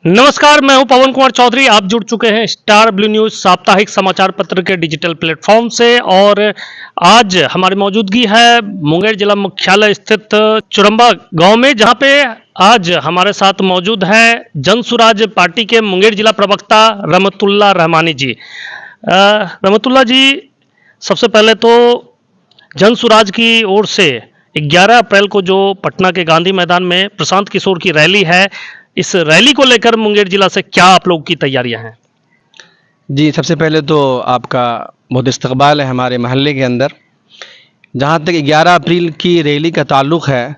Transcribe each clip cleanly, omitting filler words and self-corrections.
नमस्कार, मैं हूं पवन कुमार चौधरी। आप जुड़ चुके हैं स्टार ब्लू न्यूज साप्ताहिक समाचार पत्र के डिजिटल प्लेटफॉर्म से। और आज हमारी मौजूदगी है मुंगेर जिला मुख्यालय स्थित चुरंबा गांव में, जहां पे आज हमारे साथ मौजूद है जनसुराज पार्टी के मुंगेर जिला प्रवक्ता रहमतुल्लाह रहमानी जी। रहमतुल्लाह जी, सबसे पहले तो जनसुराज की ओर से 11 अप्रैल को जो पटना के गांधी मैदान में प्रशांत किशोर की रैली है, इस रैली को लेकर मुंगेर जिला से क्या आप लोग की तैयारियां हैं? जी, सबसे पहले तो आपका बहुत इस्तकबाल है हमारे महल्ले के अंदर। जहाँ तक 11 अप्रैल की रैली का ताल्लुक़ है,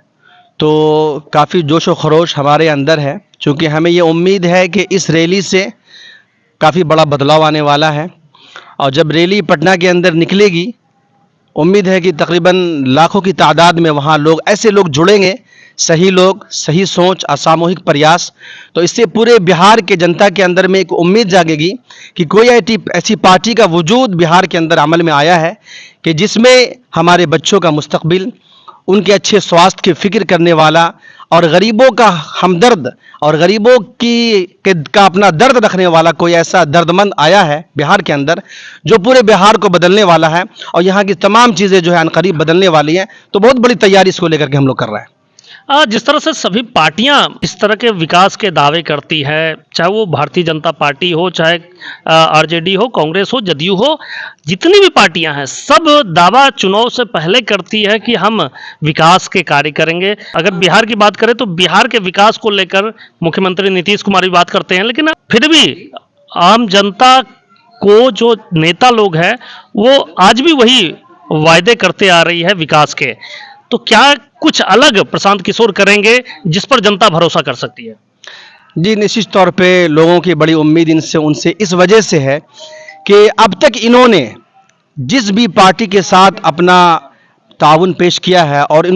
तो काफ़ी जोश व खरोश हमारे अंदर है, चूँकि हमें ये उम्मीद है कि इस रैली से काफ़ी बड़ा बदलाव आने वाला है। और जब रैली पटना के अंदर निकलेगी, उम्मीद है कि तकरीबन लाखों की तादाद में वहाँ लोग, ऐसे लोग जुड़ेंगे, सही लोग, सही सोच और सामूहिक प्रयास। तो इससे पूरे बिहार के जनता के अंदर में एक उम्मीद जागेगी कि कोई ऐसी पार्टी का वजूद बिहार के अंदर अमल में आया है कि जिसमें हमारे बच्चों का मुस्तकबिल, उनके अच्छे स्वास्थ्य की फ़िक्र करने वाला और गरीबों का हमदर्द और गरीबों का अपना दर्द रखने वाला कोई ऐसा दर्दमंद आया है बिहार के अंदर, जो पूरे बिहार को बदलने वाला है और यहाँ की तमाम चीज़ें जो है अनकरीब बदलने वाली हैं। तो बहुत बड़ी तैयारी इसको लेकर के हम लोग कर रहे हैं। जिस तरह से सभी पार्टियां इस तरह के विकास के दावे करती है, चाहे वो भारतीय जनता पार्टी हो, चाहे आरजेडी हो, कांग्रेस हो, जदयू हो, जितनी भी पार्टियां हैं, सब दावा चुनाव से पहले करती है कि हम विकास के कार्य करेंगे। अगर बिहार की बात करें तो बिहार के विकास को लेकर मुख्यमंत्री नीतीश कुमार भी बात करते हैं, लेकिन फिर भी आम जनता को जो नेता लोग हैं, वो आज भी वही वायदे करते आ रही है विकास के। तो क्या कुछ अलग प्रशांत किशोर करेंगे जिस पर जनता भरोसा कर सकती है? जी, निश्चित तौर पे लोगों की बड़ी उम्मीद इनसे उनसे इस वजह से है कि अब तक इन्होंने जिस भी पार्टी के साथ अपना ताउन पेश किया है और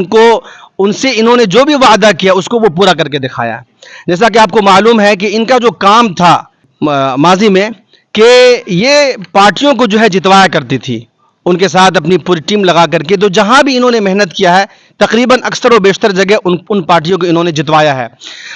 उनसे इन्होंने जो भी वादा किया उसको वो पूरा करके दिखाया। जैसा कि आपको मालूम है कि इनका जो काम था माजी में, कि ये पार्टियों को जो है जितवाया करती थी, उनके साथ अपनी पूरी टीम लगा करके। तो जहां भी इन्होंने मेहनत किया है, तकरीबन अक्सर व बेशतर जगह उन पार्टियों को इन्होंने जितवाया है।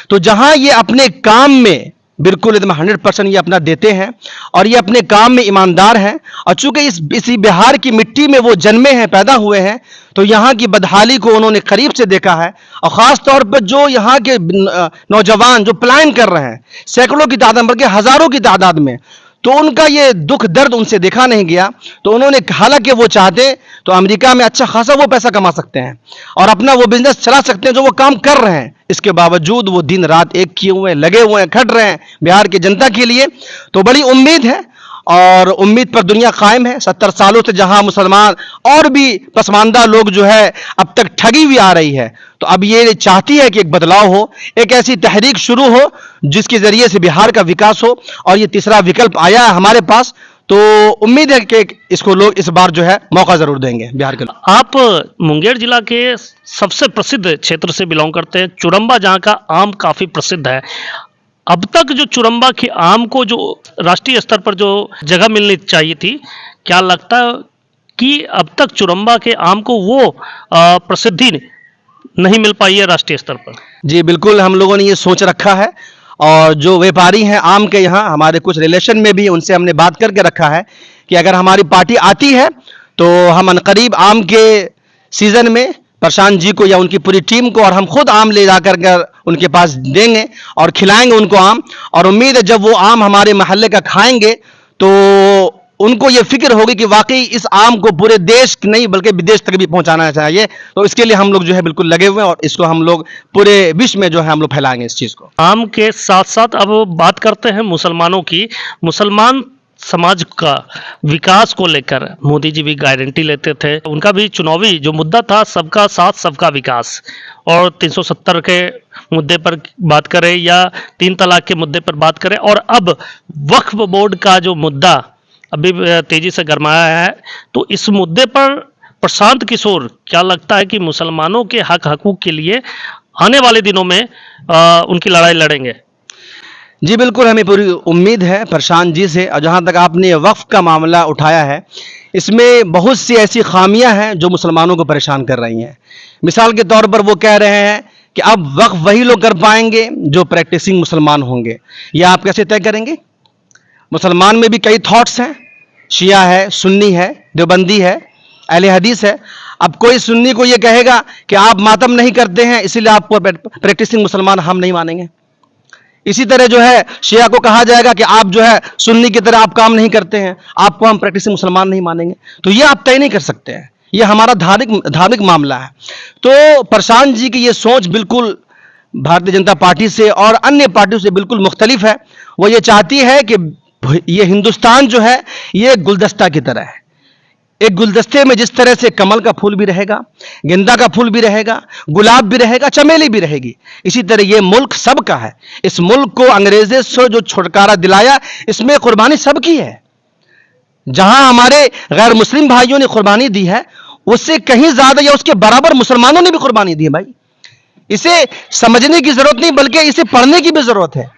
तो जहां ये अपने काम में बिल्कुल एकदम 100% ये अपना देते हैं और ये अपने काम में ईमानदार हैं। और चूंकि इसी बिहार की मिट्टी में वो जन्मे हैं, पैदा हुए हैं, तो यहाँ की बदहाली को उन्होंने करीब से देखा है। और ख़ास तौर पर जो यहाँ के नौजवान जो पलायन कर रहे हैं, सैकड़ों की तादाद बल्कि हज़ारों की तादाद में, तो उनका ये दुख दर्द उनसे देखा नहीं गया। तो उन्होंने, हालांकि वो चाहते तो अमेरिका में अच्छा खासा वो पैसा कमा सकते हैं और अपना वो बिजनेस चला सकते हैं जो वो काम कर रहे हैं, इसके बावजूद वो दिन रात एक किए हुए, लगे हुए हैं, खट रहे हैं बिहार की जनता के लिए। तो बड़ी उम्मीद है और उम्मीद पर दुनिया कायम है। 70 सालों से जहां मुसलमान और भी पसमानदा लोग जो है अब तक ठगी हुई आ रही है, तो अब ये चाहती है कि एक बदलाव हो, एक ऐसी तहरीक शुरू हो जिसके जरिए से बिहार का विकास हो। और ये तीसरा विकल्प आया है हमारे पास, तो उम्मीद है कि इसको लोग इस बार जो है मौका जरूर देंगे बिहार के लोग। आप मुंगेर जिला के सबसे प्रसिद्ध क्षेत्र से बिलोंग करते हैं, चुरंबा, जहाँ का आम काफी प्रसिद्ध है। अब तक जो चुरंबा के आम को जो राष्ट्रीय स्तर पर जो जगह मिलनी चाहिए थी, क्या लगता है कि अब तक चुरंबा के आम को वो प्रसिद्धि नहीं मिल पाई है राष्ट्रीय स्तर पर? जी बिल्कुल, हम लोगों ने ये सोच रखा है और जो व्यापारी हैं आम के, यहाँ हमारे कुछ रिलेशन में भी, उनसे हमने बात करके रखा है कि अगर हमारी पार्टी आती है तो हम अनकरीब आम के सीज़न में प्रशांत जी को या उनकी पूरी टीम को और हम खुद आम ले जाकर उनके पास देंगे और खिलाएंगे उनको आम। और उम्मीद है जब वो आम हमारे महल्ले का खाएंगे तो उनको ये फिक्र होगी कि वाकई इस आम को पूरे देश नहीं बल्कि विदेश तक भी पहुंचाना चाहिए। तो इसके लिए हम लोग जो है बिल्कुल लगे हुए हैं और इसको हम लोग पूरे विश्व में जो है हम लोग फैलाएंगे इस चीज़ को। आम के साथ साथ अब बात करते हैं मुसलमानों की। मुसलमान समाज का विकास को लेकर मोदी जी भी गारंटी लेते थे। उनका भी चुनावी जो मुद्दा था, सबका साथ सबका विकास। और 370 के मुद्दे पर बात करें या 3 तलाक के मुद्दे पर बात करें, और अब वक्फ बोर्ड का जो मुद्दा अभी तेजी से गरमाया है, तो इस मुद्दे पर प्रशांत किशोर, क्या लगता है कि मुसलमानों के हक हकूक के लिए आने वाले दिनों में उनकी लड़ाई लड़ेंगे? जी बिल्कुल, हमें पूरी उम्मीद है प्रशांत जी से। और जहाँ तक आपने वक्फ का मामला उठाया है, इसमें बहुत सी ऐसी खामियां हैं जो मुसलमानों को परेशान कर रही हैं। मिसाल के तौर पर वो कह रहे हैं कि अब वक्फ वही लोग कर पाएंगे जो प्रैक्टिसिंग मुसलमान होंगे। यह आप कैसे तय करेंगे? मुसलमान में भी कई थॉट्स हैं, शिया है, सुन्नी है, देवबंदी है, अहले हदीस है। अब कोई सुन्नी को यह कहेगा कि आप मातम नहीं करते हैं इसीलिए आपको प्रैक्टिसिंग मुसलमान हम नहीं मानेंगे। इसी तरह जो है शिया को कहा जाएगा कि आप जो है सुन्नी की तरह आप काम नहीं करते हैं, आपको हम प्रैक्टिसिंग मुसलमान नहीं मानेंगे। तो यह आप तय नहीं कर सकते हैं, यह हमारा धार्मिक मामला है। तो प्रशांत जी की यह सोच बिल्कुल भारतीय जनता पार्टी से और अन्य पार्टियों से बिल्कुल मुख्तलिफ है। वो ये चाहती है कि ये हिंदुस्तान जो है ये गुलदस्ता की तरह है। एक गुलदस्ते में जिस तरह से कमल का फूल भी रहेगा, गेंदा का फूल भी रहेगा, गुलाब भी रहेगा, चमेली भी रहेगी, इसी तरह ये मुल्क सबका है। इस मुल्क को अंग्रेजों से जो छुटकारा दिलाया, इसमें कुर्बानी सबकी है। जहां हमारे गैर मुस्लिम भाइयों ने कुर्बानी दी है, उससे कहीं ज्यादा या उसके बराबर मुसलमानों ने भी कुर्बानी दी है। भाई, इसे समझने की जरूरत नहीं बल्कि इसे पढ़ने की भी जरूरत है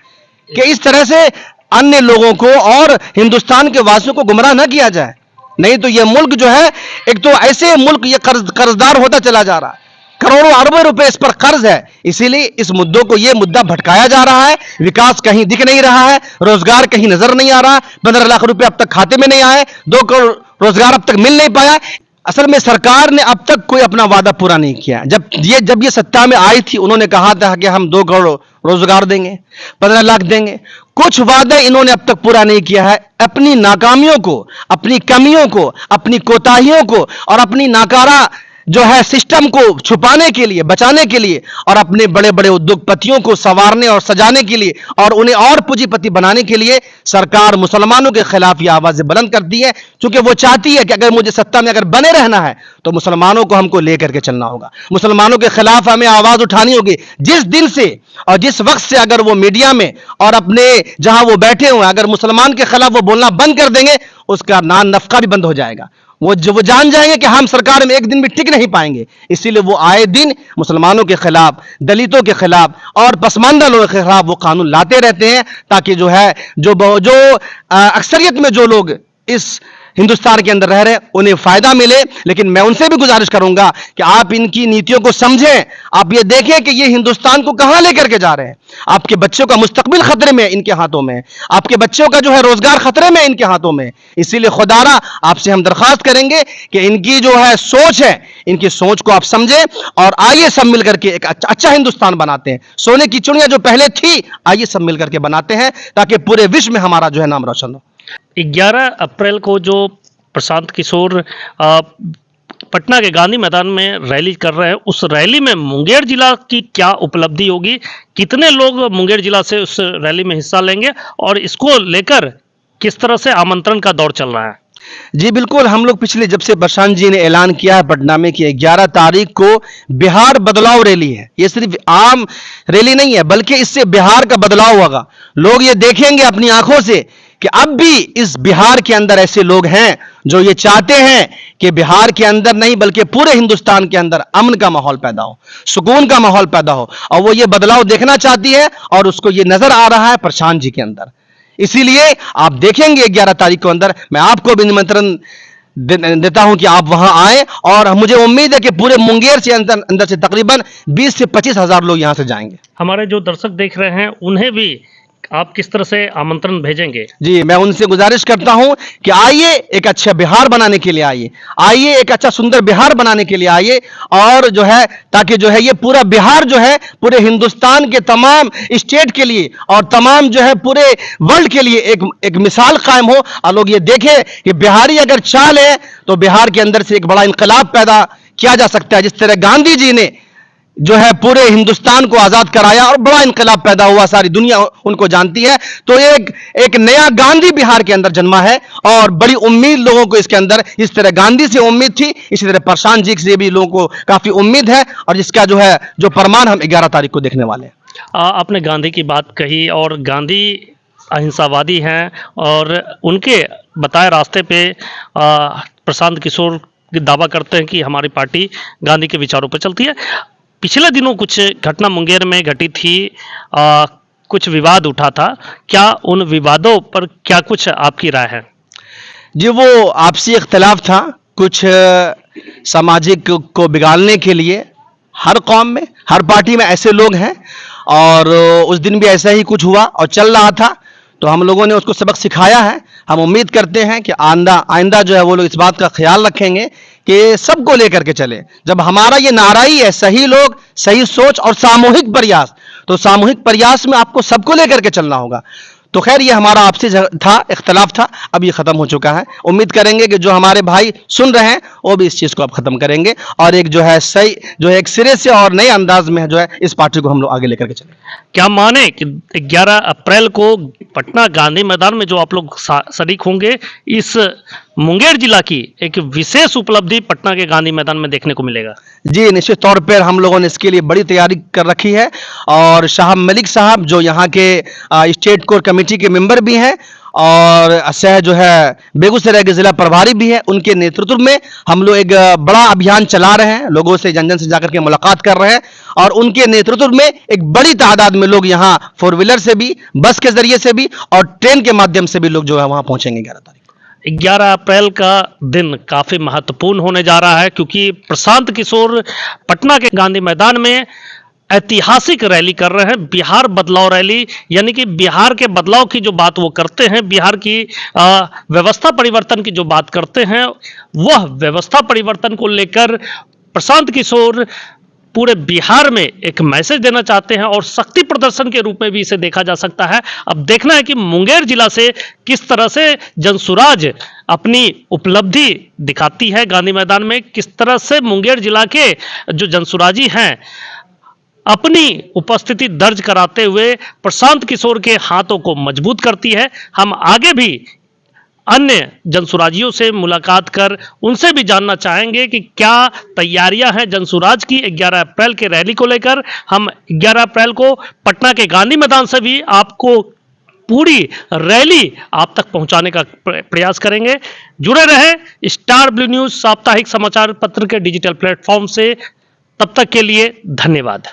कि इस तरह से अन्य लोगों को और हिंदुस्तान के वासियों को गुमराह न किया जाए। नहीं तो यह मुल्क जो है, एक तो ऐसे मुल्क ये कर्जदार होता चला जा रहा है, करोड़ों अरबों रुपए इस पर कर्ज है, इसीलिए इस मुद्दों को यह मुद्दा भटकाया जा रहा है। विकास कहीं दिख नहीं रहा है, रोजगार कहीं नजर नहीं आ रहा। 15 लाख रुपए अब तक खाते में नहीं आए, 2 करोड़ रोजगार अब तक मिल नहीं पाया। असल में सरकार ने अब तक कोई अपना वादा पूरा नहीं किया। जब ये सत्ता में आई थी, उन्होंने कहा था कि हम 2 करोड़ रोजगार देंगे, 15 लाख देंगे। कुछ वादे इन्होंने अब तक पूरा नहीं किया है। अपनी नाकामियों को, अपनी कमियों को, अपनी कोताहियों को और अपनी नाकारा जो है सिस्टम को छुपाने के लिए, बचाने के लिए और अपने बड़े बड़े उद्योगपतियों को संवारने और सजाने के लिए और उन्हें और पूंजीपति बनाने के लिए सरकार मुसलमानों के खिलाफ यह आवाजें बुलंद करती है, क्योंकि वो चाहती है कि अगर मुझे सत्ता में अगर बने रहना है तो मुसलमानों को हमको लेकर के चलना होगा, मुसलमानों के खिलाफ हमें आवाज उठानी होगी। जिस दिन से और जिस वक्त से अगर वो मीडिया में और अपने जहां वो बैठे हुए अगर मुसलमान के खिलाफ वो बोलना बंद कर देंगे, उसका नान नफका भी बंद हो जाएगा। वो जान जाएंगे कि हम सरकार में एक दिन भी टिक नहीं पाएंगे। इसीलिए वो आए दिन मुसलमानों के खिलाफ, दलितों के खिलाफ और पसमानदा लोगों के खिलाफ वो कानून लाते रहते हैं, ताकि जो है जो अक्सरियत में जो लोग इस हिंदुस्तान के अंदर रह रहे उन्हें फायदा मिले। लेकिन मैं उनसे भी गुजारिश करूंगा कि आप इनकी नीतियों को समझें, आप ये देखें कि ये हिंदुस्तान को कहां लेकर के जा रहे हैं। आपके बच्चों का मुस्तकबिल खतरे में इनके हाथों में, आपके बच्चों का जो है रोजगार खतरे में इनके हाथों में। इसीलिए खुदारा आपसे हम दरखास्त करेंगे कि इनकी जो है सोच है, इनकी सोच को आप समझें और आइए सब मिलकर के एक अच्छा हिंदुस्तान बनाते हैं। सोने की चिड़िया जो पहले थी, आइए सब मिलकर के बनाते हैं, ताकि पूरे विश्व में हमारा जो है नाम रोशन हो। 11 अप्रैल को जो प्रशांत किशोर पटना के गांधी मैदान में रैली कर रहे हैं, उस रैली में मुंगेर जिला की क्या उपलब्धि होगी, कितने लोग मुंगेर जिला से उस रैली में हिस्सा लेंगे और इसको लेकर किस तरह से आमंत्रण का दौर चल रहा है? जी बिल्कुल, हम लोग पिछले जब से प्रशांत जी ने ऐलान किया है पटना में कि 11 तारीख को बिहार बदलाव रैली है, ये सिर्फ आम रैली नहीं है बल्कि इससे बिहार का बदलाव होगा। लोग ये देखेंगे अपनी आंखों से कि अब भी इस बिहार के अंदर ऐसे लोग हैं जो ये चाहते हैं कि बिहार के अंदर नहीं बल्कि पूरे हिंदुस्तान के अंदर अमन का माहौल पैदा हो, सुकून का माहौल पैदा हो, और वो ये बदलाव देखना चाहती है और उसको ये नजर आ रहा है प्रशांत जी के अंदर। इसीलिए आप देखेंगे 11 तारीख को अंदर मैं आपको भी निमंत्रण देता हूं कि आप वहां आए, और मुझे उम्मीद है कि पूरे मुंगेर से अंदर से तकरीबन 20 से 25 हजार लोग यहां से जाएंगे। हमारे जो दर्शक देख रहे हैं उन्हें भी आप किस तरह से आमंत्रण भेजेंगे? जी, मैं उनसे गुजारिश करता हूं कि आइए एक अच्छा बिहार बनाने के लिए आइए एक अच्छा सुंदर बिहार बनाने के लिए आइए, और जो है ताकि जो है ये पूरा बिहार जो है पूरे हिंदुस्तान के तमाम स्टेट के लिए और तमाम जो है पूरे वर्ल्ड के लिए एक मिसाल कायम हो, और लोग ये देखें कि बिहारी अगर चाह ले तो बिहार के अंदर से एक बड़ा इंकलाब पैदा किया जा सकता है। जिस तरह गांधी जी ने जो है पूरे हिंदुस्तान को आजाद कराया और बड़ा इंकलाब पैदा हुआ, सारी दुनिया उनको जानती है, तो एक नया गांधी बिहार के अंदर जन्मा है, और बड़ी उम्मीद लोगों को इसके अंदर, इस तरह गांधी से उम्मीद थी इसी तरह प्रशांत जी से भी लोगों को काफी उम्मीद है, और जिसका जो प्रमाण हम 11 तारीख को देखने वाले हैं। आपने गांधी की बात कही और गांधी अहिंसावादी हैं और उनके बताए रास्ते पे प्रशांत किशोर दावा करते हैं कि हमारी पार्टी गांधी के विचारों पर चलती है। पिछले दिनों कुछ घटना मुंगेर में घटी थी, कुछ विवाद उठा था, क्या उन विवादों पर क्या कुछ आपकी राय है? जी, वो आपसी इख्तलाफ था, कुछ सामाजिक को बिगाड़ने के लिए हर कौम में, हर पार्टी में ऐसे लोग हैं, और उस दिन भी ऐसा ही कुछ हुआ और चल रहा था, तो हम लोगों ने उसको सबक सिखाया है। हम उम्मीद करते हैं कि आइंदा जो है वो लोग इस बात का ख्याल रखेंगे कि सबको लेकर के चले। जब हमारा ये नारा ही है सही लोग, सही सोच और सामूहिक प्रयास, तो सामूहिक प्रयास में आपको सबको लेकर के चलना होगा। तो खैर, ये हमारा आपसी था, इख्तलाफ था, अब ये खत्म हो चुका है। उम्मीद करेंगे कि जो हमारे भाई सुन रहे हैं वो भी इस चीज को अब खत्म करेंगे, और एक जो है सही, जो है एक सिरे से और नए अंदाज में जो है इस पार्टी को हम लोग आगे लेकर के चलें। क्या माने कि 11 अप्रैल को पटना गांधी मैदान में जो आप लोग शरीक होंगे, इस मुंगेर जिला की एक विशेष उपलब्धि पटना के गांधी मैदान में देखने को मिलेगा? जी, निश्चित तौर पर हम लोगों ने इसके लिए बड़ी तैयारी कर रखी है, और शाह मलिक साहब जो यहाँ के स्टेट कोर कमेटी के मेंबर भी हैं, और सह जो है बेगूसराय के जिला प्रभारी भी है, उनके नेतृत्व में हम लोग एक बड़ा अभियान चला रहे हैं, लोगों से जन जन से जाकर के मुलाकात कर रहे हैं, और उनके नेतृत्व में एक बड़ी तादाद में लोग यहाँ 4 व्हीलर से भी, बस के जरिए से भी और ट्रेन के माध्यम से भी लोग जो है वहां पहुंचेंगे 11 तारीख। 11 अप्रैल का दिन काफी महत्वपूर्ण होने जा रहा है, क्योंकि प्रशांत किशोर पटना के गांधी मैदान में ऐतिहासिक रैली कर रहे हैं, बिहार बदलाव रैली, यानी कि बिहार के बदलाव की जो बात वो करते हैं, बिहार की व्यवस्था परिवर्तन की जो बात करते हैं, वह व्यवस्था परिवर्तन को लेकर प्रशांत किशोर पूरे बिहार में एक मैसेज देना चाहते हैं, और शक्ति प्रदर्शन के रूप में भी इसे देखा जा सकता है। अब देखना है कि मुंगेर जिला से किस तरह से जनसुराज अपनी उपलब्धि दिखाती है गांधी मैदान में, किस तरह से मुंगेर जिला के जो जनसुराजी हैं अपनी उपस्थिति दर्ज कराते हुए प्रशांत किशोर के हाथों को मजबूत करती है। हम आगे भी अन्य जनसुराजियों से मुलाकात कर उनसे भी जानना चाहेंगे कि क्या तैयारियां हैं जनसुराज की 11 अप्रैल के रैली को लेकर। हम 11 अप्रैल को पटना के गांधी मैदान से भी आपको पूरी रैली आप तक पहुंचाने का प्रयास करेंगे। जुड़े रहे स्टार ब्लू न्यूज साप्ताहिक समाचार पत्र के डिजिटल प्लेटफॉर्म से। तब तक के लिए धन्यवाद।